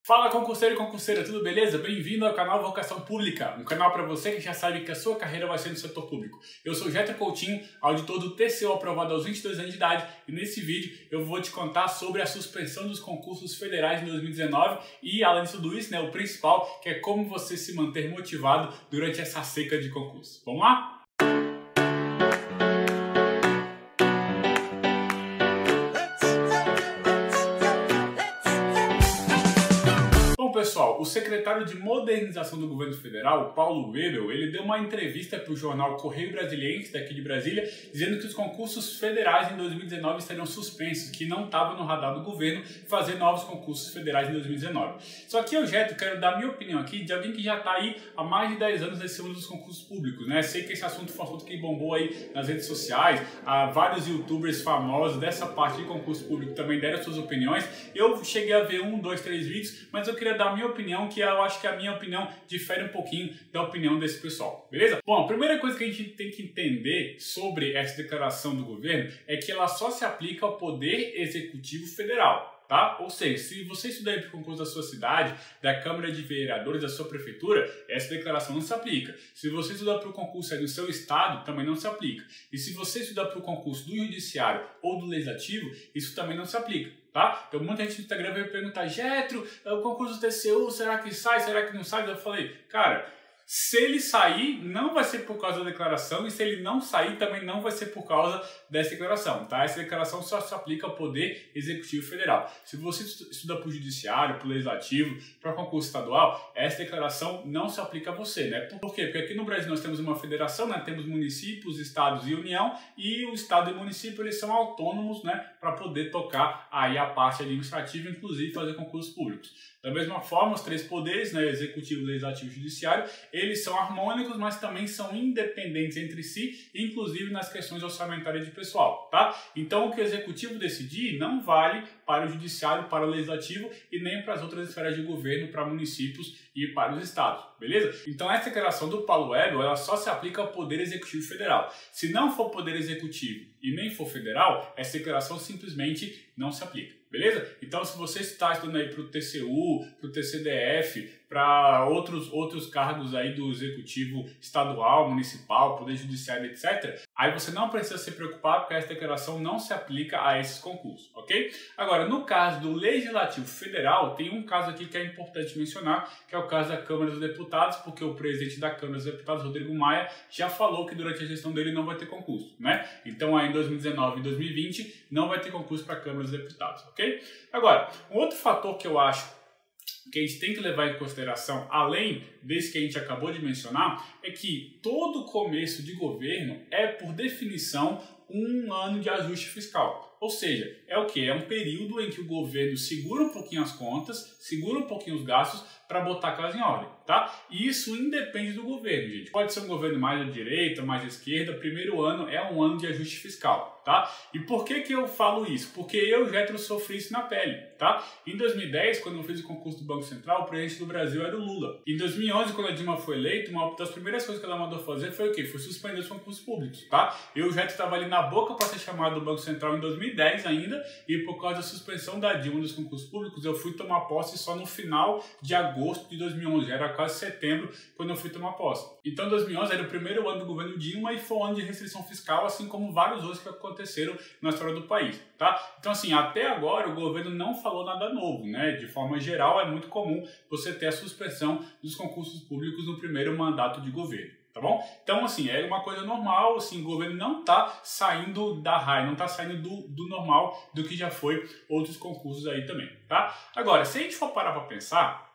Fala concurseiro e concurseira, tudo beleza? Bem-vindo ao canal Vocação Pública, um canal para você que já sabe que a sua carreira vai ser no setor público. Eu sou Getro Coutinho, auditor do TCU aprovado aos 22 anos de idade, e nesse vídeo eu vou te contar sobre a suspensão dos concursos federais em 2019 e, além de tudo isso, o principal, que é como você se manter motivado durante essa seca de concurso. Vamos lá? Pessoal, o secretário de Modernização do Governo Federal, Paulo Webel, ele deu uma entrevista para o jornal Correio Brasiliense, daqui de Brasília, dizendo que os concursos federais em 2019 seriam suspensos, que não estava no radar do governo fazer novos concursos federais em 2019. Só que eu, Getro, quero dar minha opinião aqui de alguém que já está aí há mais de 10 anos nesse mundo dos concursos públicos, né? Sei que esse assunto foi um assunto que bombou aí nas redes sociais, vários youtubers famosos dessa parte de concurso público também deram suas opiniões. Eu cheguei a ver 1, 2, 3 vídeos, mas eu queria dar a minha opinião, que eu acho que a minha opinião difere um pouquinho da opinião desse pessoal, beleza? Bom, a primeira coisa que a gente tem que entender sobre essa declaração do governo é que ela só se aplica ao Poder Executivo Federal. Tá? Ou seja, se você estudar para o concurso da sua cidade, da Câmara de Vereadores, da sua prefeitura, essa declaração não se aplica. Se você estudar para o concurso do seu estado, também não se aplica. E se você estudar para o concurso do Judiciário ou do Legislativo, isso também não se aplica. Tá? Então muita gente no Instagram veio perguntar: Getro, o concurso do TCU, será que sai, será que não sai? Eu falei, cara, se ele sair, não vai ser por causa da declaração, e se ele não sair, também não vai ser por causa dessa declaração, tá? Essa declaração só se aplica ao Poder Executivo Federal. Se você estuda para o Judiciário, para o Legislativo, para o concurso estadual, essa declaração não se aplica a você, né? Por quê? Porque aqui no Brasil nós temos uma federação, né? Temos municípios, estados e União, e o estado e o município, eles são autônomos, né? Para poder tocar aí a parte administrativa, inclusive fazer concursos públicos. Da mesma forma, os três poderes, né, executivo, legislativo e judiciário, eles são harmônicos, mas também são independentes entre si, inclusive nas questões orçamentárias de pessoal, tá? Então, o que o executivo decidir não vale para o judiciário, para o legislativo e nem para as outras esferas de governo, para municípios e para os estados, beleza? Então, essa declaração do Paulo Webel, ela só se aplica ao Poder Executivo Federal. Se não for Poder Executivo e nem for federal, essa declaração simplesmente não se aplica. Beleza? Então, se você está estudando aí para o TCU, para o TCDF, para outros cargos aí do Executivo Estadual, Municipal, Poder Judiciário, etc., aí você não precisa se preocupar porque essa declaração não se aplica a esses concursos, ok? Agora, no caso do Legislativo Federal, tem um caso aqui que é importante mencionar, que é o caso da Câmara dos Deputados, porque o presidente da Câmara dos Deputados, Rodrigo Maia, já falou que durante a gestão dele não vai ter concurso, né? Então, aí em 2019 e 2020, não vai ter concurso para a Câmara dos Deputados, ok? Agora, um outro fator que eu acho que a gente tem que levar em consideração, além desse que a gente acabou de mencionar, é que todo começo de governo é, por definição, um ano de ajuste fiscal. Ou seja, é o que? É um período em que o governo segura um pouquinho as contas, segura um pouquinho os gastos para botar a casa em ordem, tá? E isso independe do governo, gente. Pode ser um governo mais à direita, mais à esquerda, primeiro ano é um ano de ajuste fiscal, tá? E por que eu falo isso? Porque eu, Getro, sofri isso na pele, tá? Em 2010, quando eu fiz o concurso do Banco Central, o presidente do Brasil era o Lula. Em 2011, quando a Dilma foi eleita, uma das primeiras coisas que ela mandou fazer foi o quê? Foi suspender os concursos públicos, tá? Eu, Getro, estava ali na boca para ser chamado do Banco Central em 2010 ainda, e por causa da suspensão da Dilma dos concursos públicos, eu fui tomar posse só no final de agosto de 2011, era quase setembro quando eu fui tomar posse. Então 2011 era o primeiro ano do governo Dilma e foi um ano de restrição fiscal, assim como vários outros que aconteceram na história do país, tá? Então assim, até agora o governo não falou nada novo, né? De forma geral é muito comum você ter a suspensão dos concursos públicos no primeiro mandato de governo. Tá bom? Então, assim, é uma coisa normal, assim, o governo não está saindo da raia, não está saindo do normal, do que já foi outros concursos aí também, tá? Agora, se a gente for parar para pensar,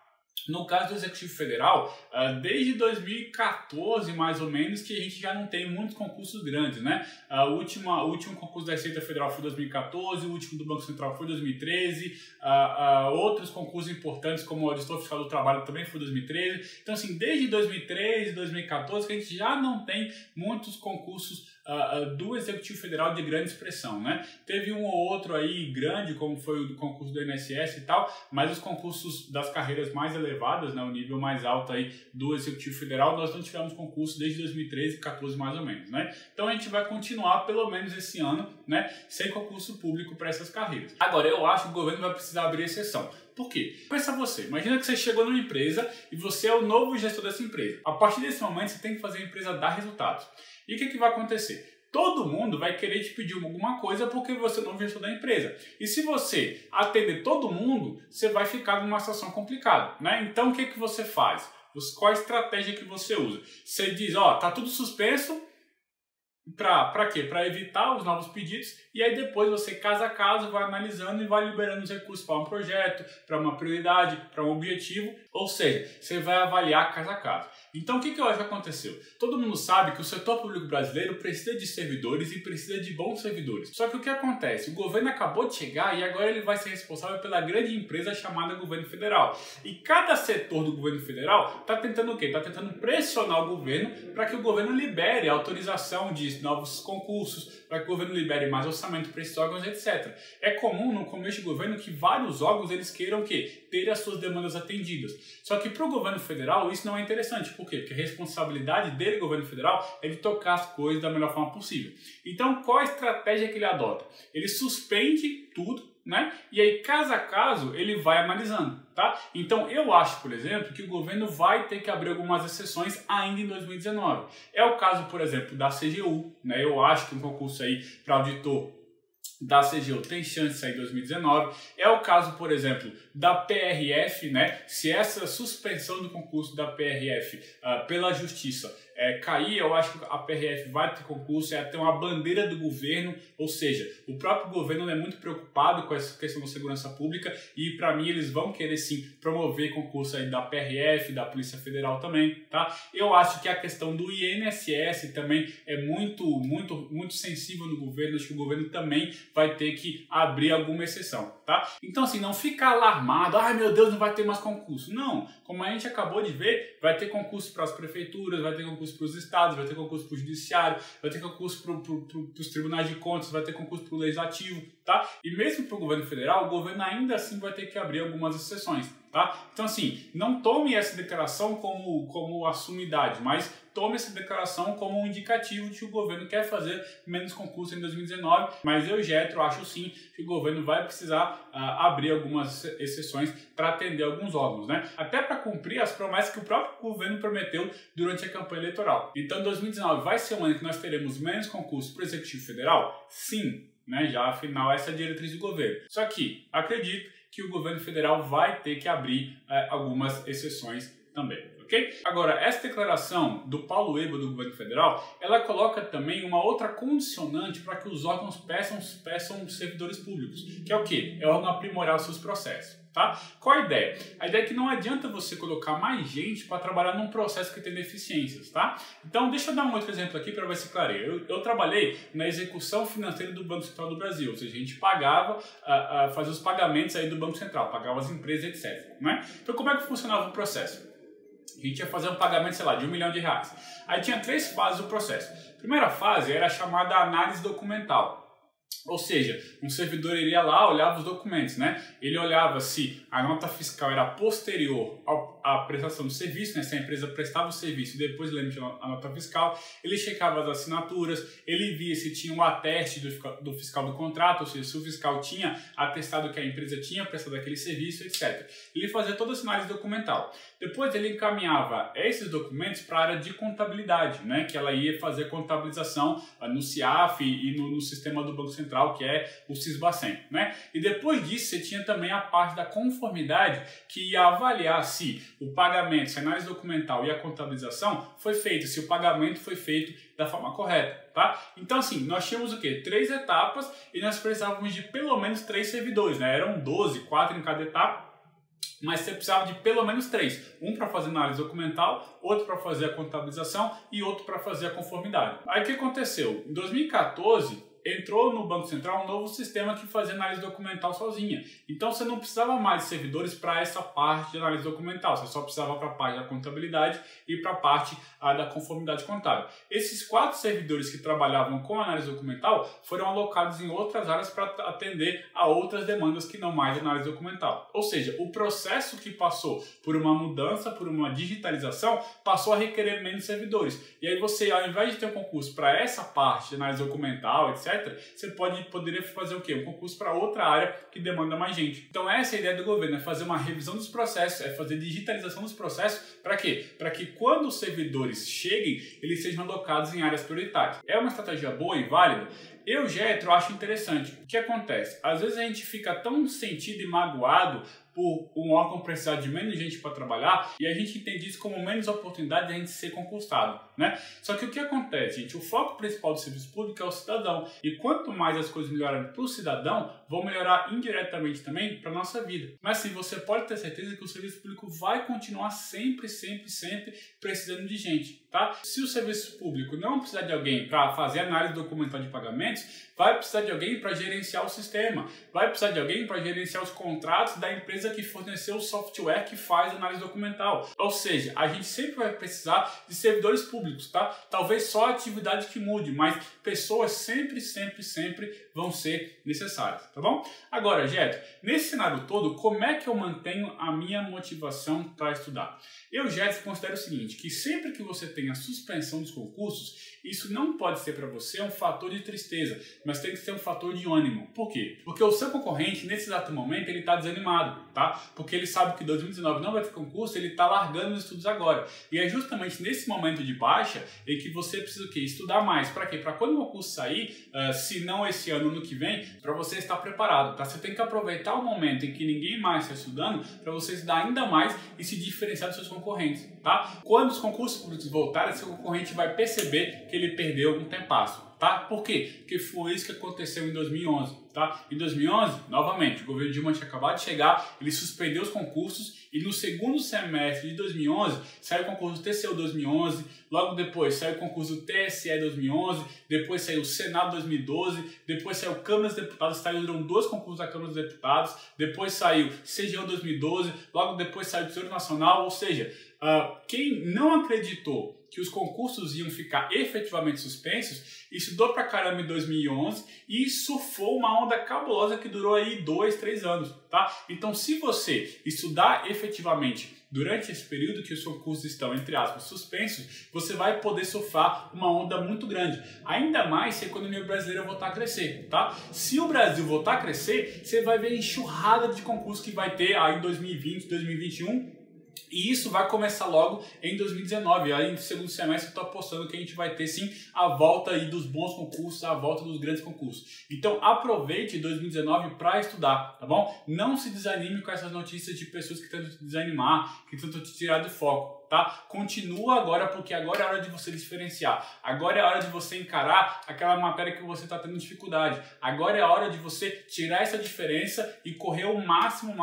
no caso do Executivo Federal, desde 2014, mais ou menos, que a gente já não tem muitos concursos grandes, né? O último concurso da Receita Federal foi 2014, o último do Banco Central foi 2013, outros concursos importantes, como o Auditor Fiscal do Trabalho, também foi 2013. Então, assim, desde 2013, 2014, que a gente já não tem muitos concursos do Executivo Federal de grande expressão, né? Teve um ou outro aí grande, como foi o concurso do INSS e tal, mas os concursos das carreiras mais elevadas, né, o nível mais alto aí do Executivo Federal, nós não tivemos concurso desde 2013, 14 mais ou menos, né? Então a gente vai continuar pelo menos esse ano, né, sem concurso público para essas carreiras. Agora, eu acho que o governo vai precisar abrir exceção. Por quê? Pensa você, imagina que você chegou numa empresa e você é o novo gestor dessa empresa. A partir desse momento você tem que fazer a empresa dar resultados. E o que vai acontecer? Todo mundo vai querer te pedir alguma coisa porque você é o novo gestor da empresa. E se você atender todo mundo, você vai ficar numa situação complicada, né? Então o que você faz? Qual a estratégia que você usa? Você diz, ó, tá tudo suspenso. Para quê? Para evitar os novos pedidos, e aí depois você, caso a caso, vai analisando e vai liberando os recursos para um projeto, para uma prioridade, para um objetivo, ou seja, você vai avaliar caso a caso. Então o que eu acho que aconteceu? Todo mundo sabe que o setor público brasileiro precisa de servidores e precisa de bons servidores. Só que o que acontece? O governo acabou de chegar e agora ele vai ser responsável pela grande empresa chamada governo federal. E cada setor do governo federal está tentando o quê? Está tentando pressionar o governo para que o governo libere a autorização de novos concursos, para que o governo libere mais orçamento para esses órgãos, etc. É comum no começo de governo que vários órgãos eles queiram o quê? Ter as suas demandas atendidas. Só que para o governo federal isso não é interessante. Por quê? Porque a responsabilidade dele, governo federal, é de tocar as coisas da melhor forma possível. Então, qual a estratégia que ele adota? Ele suspende tudo, né? E aí, caso a caso, ele vai analisando, tá? Então, eu acho, por exemplo, que o governo vai ter que abrir algumas exceções ainda em 2019. É o caso, por exemplo, da CGU, né? Eu acho que um concurso aí para auditor da CGU tem chance de sair em 2019. É o caso, por exemplo, da PRF, né? Se essa suspensão do concurso da PRF pela Justiça cair, eu acho que a PRF vai ter concurso, ter uma bandeira do governo, ou seja, o próprio governo é muito preocupado com essa questão da segurança pública e, para mim, eles vão querer sim promover concurso aí da PRF, da Polícia Federal também, tá? Eu acho que a questão do INSS também é muito sensível no governo, acho que o governo também vai ter que abrir alguma exceção, tá? Então, assim, não fica alarmado, ai meu Deus, não vai ter mais concurso. Não, como a gente acabou de ver, vai ter concurso para as prefeituras, vai ter concurso para os estados, vai ter concurso para o judiciário, vai ter concurso para os tribunais de contas, vai ter concurso para o legislativo, tá? E mesmo para o governo federal, o governo ainda assim vai ter que abrir algumas exceções, tá? Então, assim, não tome essa declaração como a sumidade, mas tome essa declaração como um indicativo de que o governo quer fazer menos concurso em 2019, mas eu, Getro, acho sim que o governo vai precisar abrir algumas exceções para atender alguns órgãos, né? Até para cumprir as promessas que o próprio governo prometeu durante a campanha eleitoral. Então, 2019 vai ser um ano que nós teremos menos concursos para o Executivo Federal? Sim, né? Já afinal essa é a diretriz do governo. Só que acredito que o governo federal vai ter que abrir algumas exceções também. Okay? Agora, essa declaração do Paulo Webel do governo federal, ela coloca também uma outra condicionante para que os órgãos peçam servidores públicos, que é o quê? É o órgão aprimorar os seus processos. Tá? Qual a ideia? A ideia é que não adianta você colocar mais gente para trabalhar num processo que tem deficiências, tá? Então, deixa eu dar um outro exemplo aqui para ver se clareia. Eu trabalhei na execução financeira do Banco Central do Brasil, ou seja, a gente pagava, fazia os pagamentos aí do Banco Central, pagava as empresas, etc. Né? Então, como é que funcionava o processo? A gente ia fazer um pagamento, sei lá, de R$1 milhão. Aí tinha 3 fases do processo. A primeira fase era chamada análise documental. Ou seja, um servidor iria lá, olhava os documentos, né? Ele olhava se a nota fiscal era posterior à prestação do serviço, né? Se a empresa prestava o serviço e depois ele emitia a nota fiscal, ele checava as assinaturas, ele via se tinha um ateste do fiscal do contrato, ou seja, se o fiscal tinha atestado que a empresa tinha prestado aquele serviço, etc. Ele fazia toda essa análise documental. Depois ele encaminhava esses documentos para a área de contabilidade, né? Que ela ia fazer contabilização no CIAF e no sistema do Banco Central, que é o Sisbacen, né? E depois disso você tinha também a parte da conformidade, que ia avaliar se o pagamento, se a análise documental e a contabilização foi feita, se o pagamento foi feito da forma correta, tá? Então, assim, nós tínhamos o quê? 3 etapas e nós precisávamos de pelo menos 3 servidores, né? Eram 12, 4 em cada etapa, mas você precisava de pelo menos 3. Um para fazer análise documental, outro para fazer a contabilização e outro para fazer a conformidade. Aí o que aconteceu? Em 2014, entrou no Banco Central um novo sistema que fazia análise documental sozinha. Então você não precisava mais de servidores para essa parte de análise documental, você só precisava para a parte da contabilidade e para a parte da conformidade contábil. Esses 4 servidores que trabalhavam com análise documental foram alocados em outras áreas para atender a outras demandas que não mais análise documental. Ou seja, o processo que passou por uma mudança, por uma digitalização, passou a requerer menos servidores. E aí você, ao invés de ter um concurso para essa parte de análise documental, etc., etc., você poderia fazer o quê? Um concurso para outra área que demanda mais gente. Então essa é a ideia do governo, é fazer uma revisão dos processos, é fazer digitalização dos processos, para quê? Para que quando os servidores cheguem, eles sejam alocados em áreas prioritárias. É uma estratégia boa e válida? Eu, Getro, acho interessante. O que acontece? Às vezes a gente fica tão sentido e magoado por um órgão precisar de menos gente para trabalhar e a gente entende isso como menos oportunidade de a gente ser concursado, né? Só que o que acontece, gente? O foco principal do serviço público é o cidadão. E quanto mais as coisas melhorarem para o cidadão, vão melhorar indiretamente também para a nossa vida. Mas sim, você pode ter certeza que o serviço público vai continuar sempre precisando de gente, tá? Se o serviço público não precisar de alguém para fazer análise documental de pagamentos, vai precisar de alguém para gerenciar o sistema, vai precisar de alguém para gerenciar os contratos da empresa que forneceu o software que faz análise documental. Ou seja, a gente sempre vai precisar de servidores públicos, tá? Talvez só a atividade que mude, mas pessoas sempre vão ser necessárias, tá bom? Agora, Getro, nesse cenário todo, como é que eu mantenho a minha motivação para estudar? Eu, Getro, considero o seguinte, que sempre que você tem a suspensão dos concursos, isso não pode ser para você um fator de tristeza, mas tem que ser um fator de ânimo. Por quê? Porque o seu concorrente, nesse exato momento, ele está desanimado, tá? Porque ele sabe que 2019 não vai ter concurso, ele está largando os estudos agora. E é justamente nesse momento de baixa em que você precisa o quê? Estudar mais. Para quê? Para quando o concurso sair, se não esse ano, no que vem, para você estar preparado, tá? Você tem que aproveitar o momento em que ninguém mais está estudando para você estudar ainda mais e se diferenciar dos seus concorrentes, tá? Quando os concursos públicos voltarem, seu concorrente vai perceber que ele perdeu um tempasso, tá? Por quê? Porque foi isso que aconteceu em 2011, tá? Em 2011, novamente, o governo Dilma tinha acabado de chegar, ele suspendeu os concursos e no segundo semestre de 2011 saiu o concurso do TCU 2011, logo depois saiu o concurso do TSE 2011, depois saiu o Senado 2012, depois saiu Câmara dos Deputados, saíram 2 concursos da Câmara dos Deputados, depois saiu CGU 2012, logo depois saiu o Tesouro Nacional, ou seja, quem não acreditou que os concursos iam ficar efetivamente suspensos, estudou pra caramba em 2011 e surfou uma onda cabulosa que durou aí 2, 3 anos, tá? Então, se você estudar efetivamente durante esse período que os concursos estão, entre aspas, suspensos, você vai poder surfar uma onda muito grande. Ainda mais se a economia brasileira voltar a crescer, tá? Se o Brasil voltar a crescer, você vai ver a enxurrada de concursos que vai ter aí em 2020, 2021, e isso vai começar logo em 2019, aí no segundo semestre eu estou apostando que a gente vai ter sim a volta aí dos bons concursos, a volta dos grandes concursos. Então aproveite 2019 para estudar, tá bom? Não se desanime com essas notícias de pessoas que tentam te desanimar, que tentam te tirar do foco. Tá? Continua agora, porque agora é a hora de você diferenciar. Agora é a hora de você encarar aquela matéria que você está tendo dificuldade. Agora é a hora de você tirar essa diferença e correr o máximo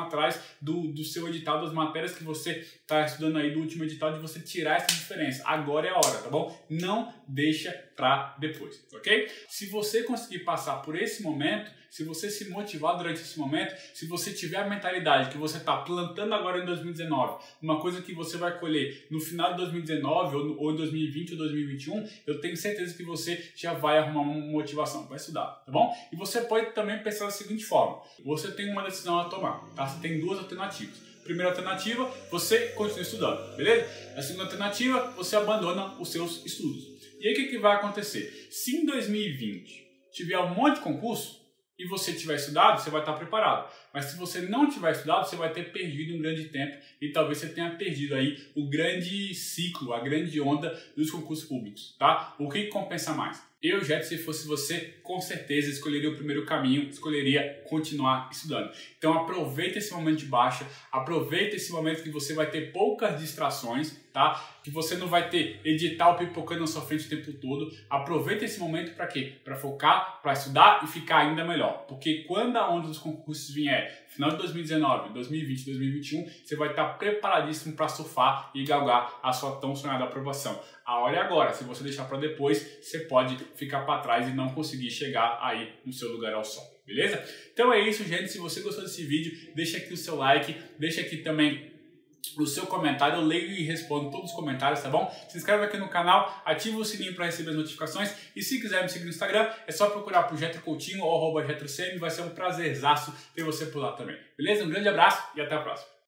atrás do seu edital, das matérias que você está estudando aí, do último edital, de você tirar essa diferença. Agora é a hora, tá bom? Não deixa para depois, ok? Se você conseguir passar por esse momento, se você se motivar durante esse momento, se você tiver a mentalidade que você está plantando agora em 2019, uma coisa que você vai colher no final de 2019 ou em 2020 ou 2021, eu tenho certeza que você já vai arrumar uma motivação para estudar, tá bom? E você pode também pensar da seguinte forma, você tem uma decisão a tomar, tá? Você tem 2 alternativas. Primeira alternativa, você continua estudando, beleza? A segunda alternativa, você abandona os seus estudos. E aí o que vai acontecer? Se em 2020 tiver um monte de concurso, e você tiver estudado, você vai estar preparado. Mas se você não tiver estudado, você vai ter perdido um grande tempo e talvez você tenha perdido aí o grande ciclo, a grande onda dos concursos públicos, tá? O que compensa mais? Eu, Getro, se fosse você, com certeza escolheria o primeiro caminho, escolheria continuar estudando. Então aproveita esse momento de baixa, aproveita esse momento que você vai ter poucas distrações, tá? Que você não vai ter edital pipocando na sua frente o tempo todo. Aproveita esse momento para quê? Para focar, para estudar e ficar ainda melhor. Porque quando a onda dos concursos vier, final de 2019, 2020, 2021, você vai estar preparadíssimo para surfar e galgar a sua tão sonhada aprovação. A hora é agora. Se você deixar para depois, você pode ficar para trás e não conseguir chegar aí no seu lugar ao sol. Beleza? Então é isso, gente. Se você gostou desse vídeo, deixa aqui o seu like, deixa aqui também o seu comentário, eu leio e respondo todos os comentários, tá bom? Se inscreve aqui no canal, ativa o sininho para receber as notificações e se quiser me seguir no Instagram, é só procurar por Getro Coutinho ou @GetroCM, vai ser um prazerzaço ter você por lá também. Beleza? Um grande abraço e até a próxima.